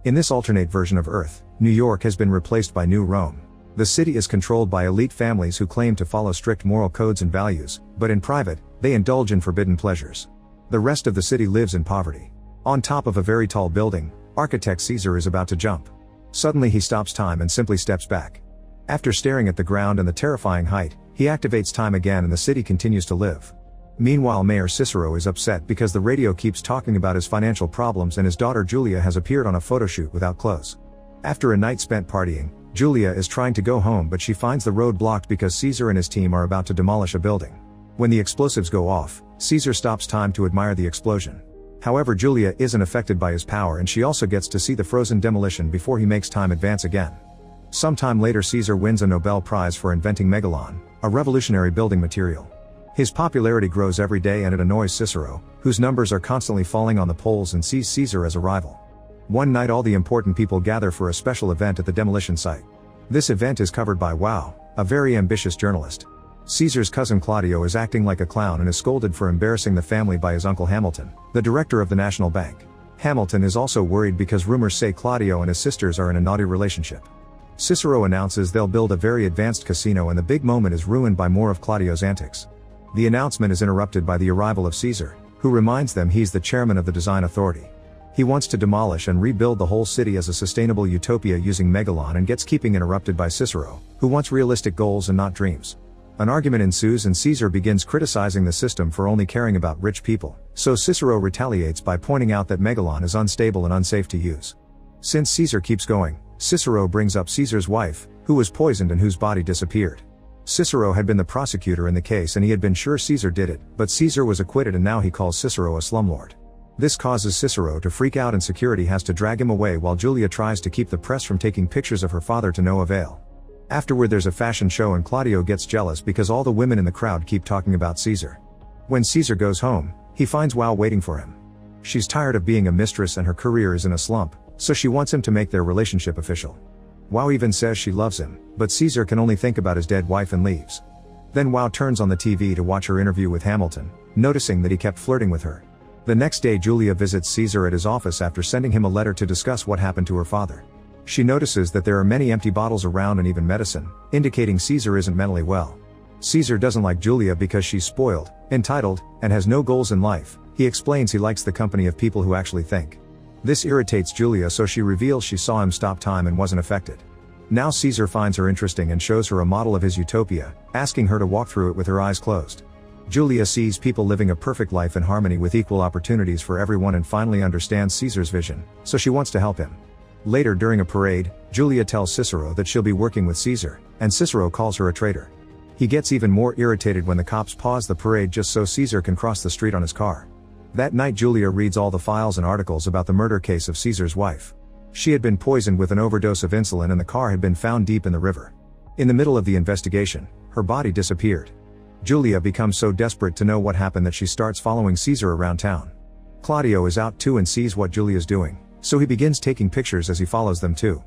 In this alternate version of Earth, New York has been replaced by New Rome. The city is controlled by elite families who claim to follow strict moral codes and values, but in private, they indulge in forbidden pleasures. The rest of the city lives in poverty. On top of a very tall building, architect Caesar is about to jump. Suddenly he stops time and simply steps back. After staring at the ground and the terrifying height, he activates time again and the city continues to live. Meanwhile, Mayor Cicero is upset because the radio keeps talking about his financial problems and his daughter Julia has appeared on a photo shoot without clothes. After a night spent partying, Julia is trying to go home but she finds the road blocked because Caesar and his team are about to demolish a building. When the explosives go off, Caesar stops time to admire the explosion. However, Julia isn't affected by his power and she also gets to see the frozen demolition before he makes time advance again. Sometime later, Caesar wins a Nobel Prize for inventing megalon, a revolutionary building material. His popularity grows every day and it annoys Cicero, whose numbers are constantly falling on the polls and sees Caesar as a rival. One night all the important people gather for a special event at the demolition site. This event is covered by Wow, a very ambitious journalist. Caesar's cousin Claudio is acting like a clown and is scolded for embarrassing the family by his uncle Hamilton, the director of the National Bank. Hamilton is also worried because rumors say Claudio and his sisters are in a naughty relationship. Cicero announces they'll build a very advanced casino and the big moment is ruined by more of Claudio's antics. The announcement is interrupted by the arrival of Caesar, who reminds them he's the chairman of the design authority. He wants to demolish and rebuild the whole city as a sustainable utopia using megalon and gets keeping interrupted by Cicero, who wants realistic goals and not dreams. An argument ensues and Caesar begins criticizing the system for only caring about rich people, so Cicero retaliates by pointing out that megalon is unstable and unsafe to use. Since Caesar keeps going, Cicero brings up Caesar's wife, who was poisoned and whose body disappeared. Cicero had been the prosecutor in the case and he had been sure Caesar did it, but Caesar was acquitted and now he calls Cicero a slumlord. This causes Cicero to freak out and security has to drag him away while Julia tries to keep the press from taking pictures of her father to no avail. Afterward there's a fashion show and Claudio gets jealous because all the women in the crowd keep talking about Caesar. When Caesar goes home, he finds Wow waiting for him. She's tired of being a mistress and her career is in a slump, so she wants him to make their relationship official. Wow even says she loves him, but Caesar can only think about his dead wife and leaves. Then Wow turns on the TV to watch her interview with Hamilton, noticing that he kept flirting with her. The next day Julia visits Caesar at his office after sending him a letter to discuss what happened to her father. She notices that there are many empty bottles around and even medicine, indicating Caesar isn't mentally well. Caesar doesn't like Julia because she's spoiled, entitled, and has no goals in life. He explains he likes the company of people who actually think. This irritates Julia, so she reveals she saw him stop time and wasn't affected. Now Caesar finds her interesting and shows her a model of his utopia, asking her to walk through it with her eyes closed. Julia sees people living a perfect life in harmony with equal opportunities for everyone and finally understands Caesar's vision, so she wants to help him. Later during a parade, Julia tells Cicero that she'll be working with Caesar, and Cicero calls her a traitor. He gets even more irritated when the cops pause the parade just so Caesar can cross the street on his car. That night Julia reads all the files and articles about the murder case of Caesar's wife. She had been poisoned with an overdose of insulin and the car had been found deep in the river. In the middle of the investigation, her body disappeared. Julia becomes so desperate to know what happened that she starts following Caesar around town. Claudio is out too and sees what Julia's doing, so he begins taking pictures as he follows them too.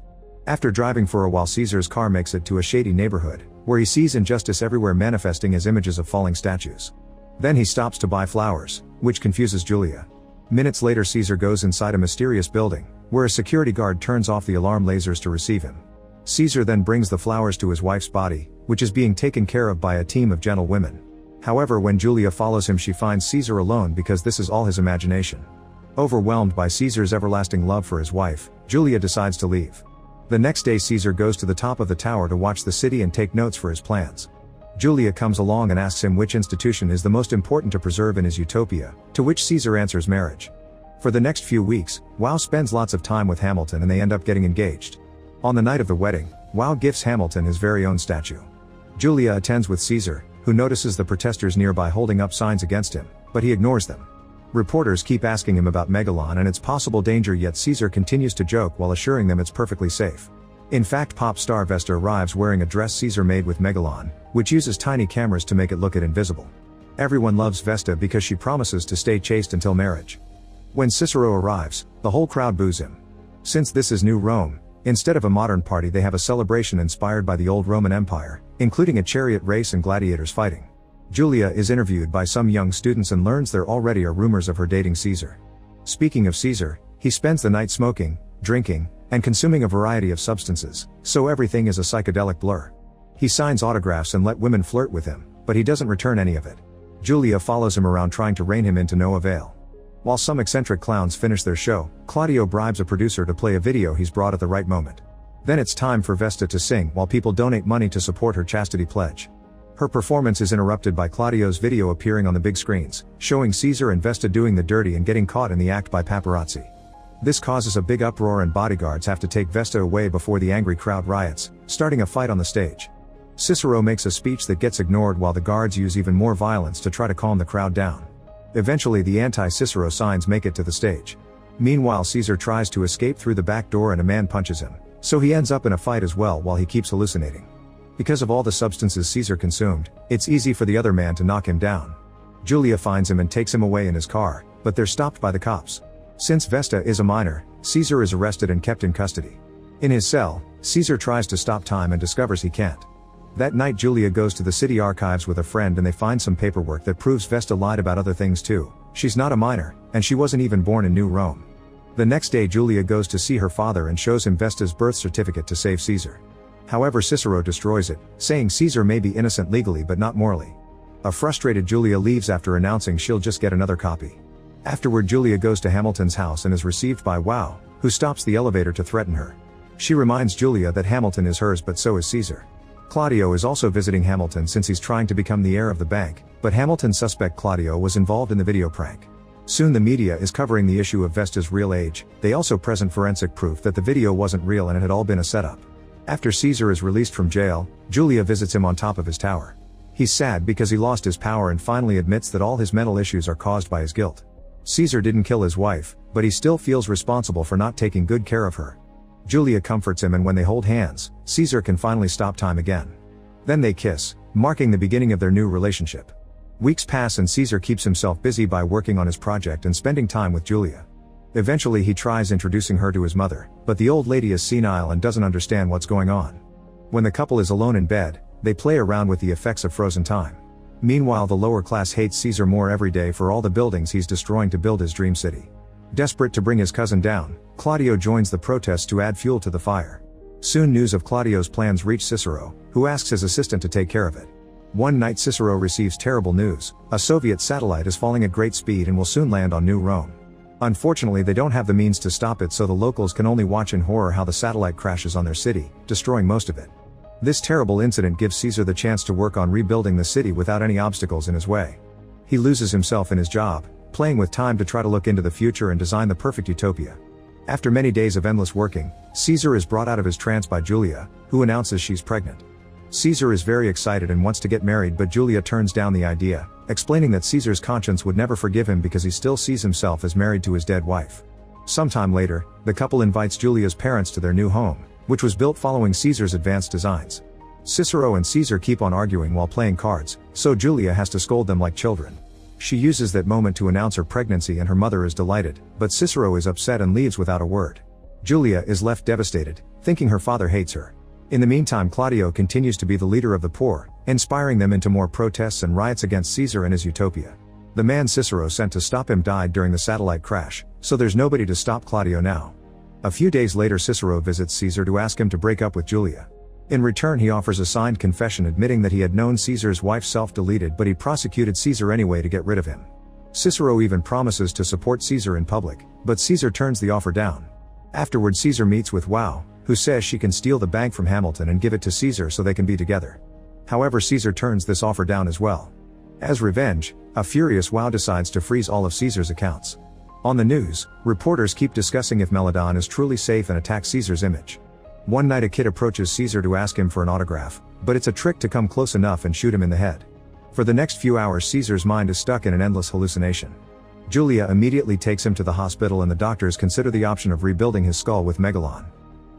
After driving for a while, Caesar's car makes it to a shady neighborhood, where he sees injustice everywhere manifesting as images of falling statues. Then he stops to buy flowers, which confuses Julia. Minutes later Caesar goes inside a mysterious building, where a security guard turns off the alarm lasers to receive him. Caesar then brings the flowers to his wife's body, which is being taken care of by a team of gentle women. However, when Julia follows him she finds Caesar alone because this is all his imagination. Overwhelmed by Caesar's everlasting love for his wife, Julia decides to leave. The next day Caesar goes to the top of the tower to watch the city and take notes for his plans. Julia comes along and asks him which institution is the most important to preserve in his utopia, to which Caesar answers marriage. For the next few weeks, Wow spends lots of time with Hamilton and they end up getting engaged. On the night of the wedding, Wow gifts Hamilton his very own statue. Julia attends with Caesar, who notices the protesters nearby holding up signs against him, but he ignores them. Reporters keep asking him about megalon and its possible danger, yet Caesar continues to joke while assuring them it's perfectly safe. In fact, pop star Vesta arrives wearing a dress Caesar made with megalon, which uses tiny cameras to make it look invisible. Everyone loves Vesta because she promises to stay chaste until marriage. When Cicero arrives, the whole crowd boos him. Since this is New Rome, instead of a modern party they have a celebration inspired by the old Roman Empire, including a chariot race and gladiators fighting. Julia is interviewed by some young students and learns there already are rumors of her dating Caesar. Speaking of Caesar, he spends the night smoking, drinking, and consuming a variety of substances, so everything is a psychedelic blur. He signs autographs and let women flirt with him, but he doesn't return any of it. Julia follows him around trying to rein him in to no avail. While some eccentric clowns finish their show, Claudio bribes a producer to play a video he's brought at the right moment. Then it's time for Vesta to sing while people donate money to support her chastity pledge. Her performance is interrupted by Claudio's video appearing on the big screens, showing Caesar and Vesta doing the dirty and getting caught in the act by paparazzi. This causes a big uproar and bodyguards have to take Vesta away before the angry crowd riots, starting a fight on the stage. Cicero makes a speech that gets ignored while the guards use even more violence to try to calm the crowd down. Eventually the anti-Cicero signs make it to the stage. Meanwhile Caesar tries to escape through the back door and a man punches him, so he ends up in a fight as well while he keeps hallucinating. Because of all the substances Caesar consumed, it's easy for the other man to knock him down. Julia finds him and takes him away in his car, but they're stopped by the cops. Since Vesta is a minor, Caesar is arrested and kept in custody. In his cell, Caesar tries to stop time and discovers he can't. That night Julia goes to the city archives with a friend and they find some paperwork that proves Vesta lied about other things too. She's not a minor, and she wasn't even born in New Rome. The next day Julia goes to see her father and shows him Vesta's birth certificate to save Caesar. However, Cicero destroys it, saying Caesar may be innocent legally but not morally. A frustrated Julia leaves after announcing she'll just get another copy. Afterward Julia goes to Hamilton's house and is received by Wow, who stops the elevator to threaten her. She reminds Julia that Hamilton is hers but so is Caesar. Claudio is also visiting Hamilton since he's trying to become the heir of the bank, but Hamilton suspects Claudio was involved in the video prank. Soon the media is covering the issue of Vesta's real age. They also present forensic proof that the video wasn't real and it had all been a setup. After Caesar is released from jail, Julia visits him on top of his tower. He's sad because he lost his power and finally admits that all his mental issues are caused by his guilt. Caesar didn't kill his wife, but he still feels responsible for not taking good care of her. Julia comforts him and when they hold hands, Caesar can finally stop time again. Then they kiss, marking the beginning of their new relationship. Weeks pass and Caesar keeps himself busy by working on his project and spending time with Julia. Eventually he tries introducing her to his mother, but the old lady is senile and doesn't understand what's going on. When the couple is alone in bed, they play around with the effects of frozen time. Meanwhile the lower class hates Caesar more every day for all the buildings he's destroying to build his dream city. Desperate to bring his cousin down, Claudio joins the protests to add fuel to the fire. Soon news of Claudio's plans reach Cicero, who asks his assistant to take care of it. One night Cicero receives terrible news: a Soviet satellite is falling at great speed and will soon land on New Rome. Unfortunately they don't have the means to stop it, so the locals can only watch in horror how the satellite crashes on their city, destroying most of it. This terrible incident gives Caesar the chance to work on rebuilding the city without any obstacles in his way. He loses himself in his job, playing with time to try to look into the future and design the perfect utopia. After many days of endless working, Caesar is brought out of his trance by Julia, who announces she's pregnant. Caesar is very excited and wants to get married, but Julia turns down the idea, explaining that Caesar's conscience would never forgive him because he still sees himself as married to his dead wife. Sometime later, the couple invites Julia's parents to their new home, which was built following Caesar's advanced designs. Cicero and Caesar keep on arguing while playing cards, so Julia has to scold them like children. She uses that moment to announce her pregnancy and her mother is delighted, but Cicero is upset and leaves without a word. Julia is left devastated, thinking her father hates her. In the meantime Claudio continues to be the leader of the poor, inspiring them into more protests and riots against Caesar and his utopia. The man Cicero sent to stop him died during the satellite crash, so there's nobody to stop Claudio now. A few days later Cicero visits Caesar to ask him to break up with Julia. In return he offers a signed confession admitting that he had known Caesar's wife self-deleted, but he prosecuted Caesar anyway to get rid of him. Cicero even promises to support Caesar in public, but Caesar turns the offer down. Afterward Caesar meets with Wow, who says she can steal the bank from Hamilton and give it to Caesar so they can be together. However, Caesar turns this offer down as well. As revenge, a furious Wow decides to freeze all of Caesar's accounts. On the news, reporters keep discussing if Melodon is truly safe and attack Caesar's image. One night a kid approaches Caesar to ask him for an autograph, but it's a trick to come close enough and shoot him in the head. For the next few hours Caesar's mind is stuck in an endless hallucination. Julia immediately takes him to the hospital and the doctors consider the option of rebuilding his skull with megalon.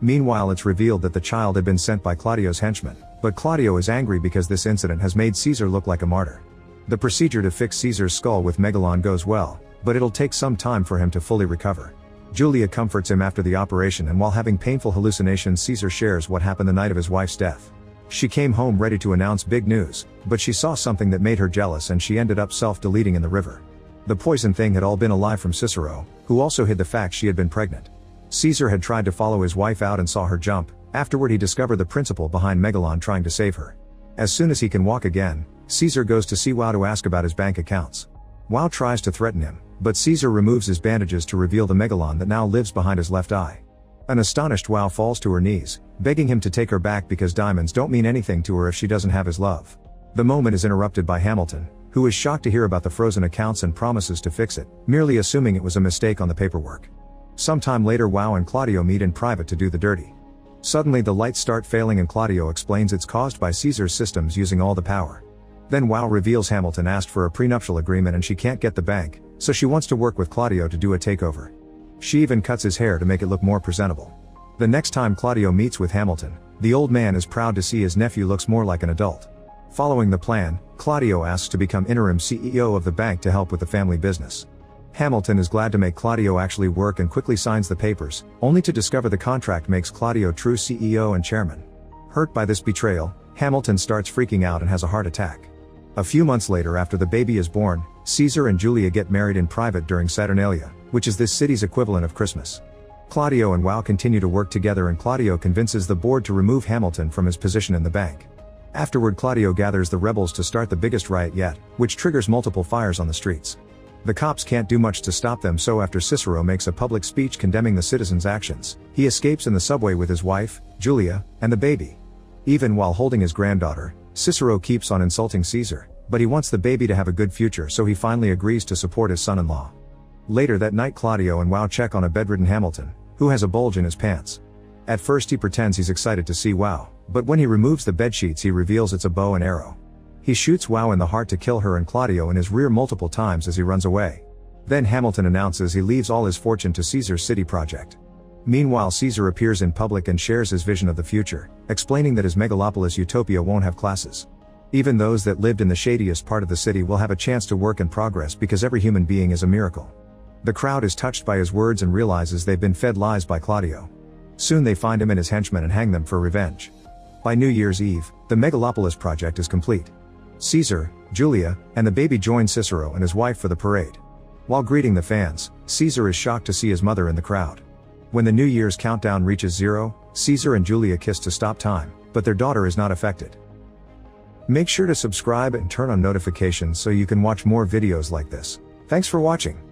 Meanwhile it's revealed that the child had been sent by Claudio's henchmen, but Claudio is angry because this incident has made Caesar look like a martyr. The procedure to fix Caesar's skull with megalon goes well, but it'll take some time for him to fully recover. Julia comforts him after the operation, and while having painful hallucinations Caesar shares what happened the night of his wife's death. She came home ready to announce big news, but she saw something that made her jealous and she ended up self-deleting in the river. The poison thing had all been a lie from Cicero, who also hid the fact she had been pregnant. Caesar had tried to follow his wife out and saw her jump. Afterward he discovered the principal behind Megalon trying to save her. As soon as he can walk again, Caesar goes to see Wow to ask about his bank accounts. Wow tries to threaten him, but Caesar removes his bandages to reveal the Megalon that now lives behind his left eye. An astonished Wow falls to her knees, begging him to take her back because diamonds don't mean anything to her if she doesn't have his love. The moment is interrupted by Hamilton, who is shocked to hear about the frozen accounts and promises to fix it, merely assuming it was a mistake on the paperwork. Sometime later Wow and Claudio meet in private to do the dirty. Suddenly the lights start failing and Claudio explains it's caused by Caesar's systems using all the power. Then Wow reveals Hamilton asked for a prenuptial agreement and she can't get the bank, so she wants to work with Claudio to do a takeover. She even cuts his hair to make it look more presentable. The next time Claudio meets with Hamilton, the old man is proud to see his nephew looks more like an adult. Following the plan, Claudio asks to become interim CEO of the bank to help with the family business. Hamilton is glad to make Claudio actually work and quickly signs the papers, only to discover the contract makes Claudio true CEO and chairman. Hurt by this betrayal, Hamilton starts freaking out and has a heart attack. A few months later after the baby is born, Caesar and Julia get married in private during Saturnalia, which is this city's equivalent of Christmas. Claudio and Wow continue to work together and Claudio convinces the board to remove Hamilton from his position in the bank. Afterward Claudio gathers the rebels to start the biggest riot yet, which triggers multiple fires on the streets. The cops can't do much to stop them, so after Cicero makes a public speech condemning the citizens' actions, he escapes in the subway with his wife, Julia, and the baby. Even while holding his granddaughter, Cicero keeps on insulting Caesar, but he wants the baby to have a good future, so he finally agrees to support his son-in-law. Later that night Claudio and Wow check on a bedridden Hamilton, who has a bulge in his pants. At first he pretends he's excited to see Wow, but when he removes the bedsheets he reveals it's a bow and arrow. He shoots Wow in the heart to kill her and Claudio in his rear multiple times as he runs away. Then Hamilton announces he leaves all his fortune to Caesar's city project. Meanwhile Caesar appears in public and shares his vision of the future, explaining that his megalopolis utopia won't have classes. Even those that lived in the shadiest part of the city will have a chance to work and progress because every human being is a miracle. The crowd is touched by his words and realizes they've been fed lies by Claudio. Soon they find him and his henchmen and hang them for revenge. By New Year's Eve, the megalopolis project is complete. Caesar, Julia, and the baby join Cicero and his wife for the parade. While greeting the fans, Caesar is shocked to see his mother in the crowd. When the New Year's countdown reaches 0, Caesar and Julia kiss to stop time, but their daughter is not affected. Make sure to subscribe and turn on notifications so you can watch more videos like this. Thanks for watching.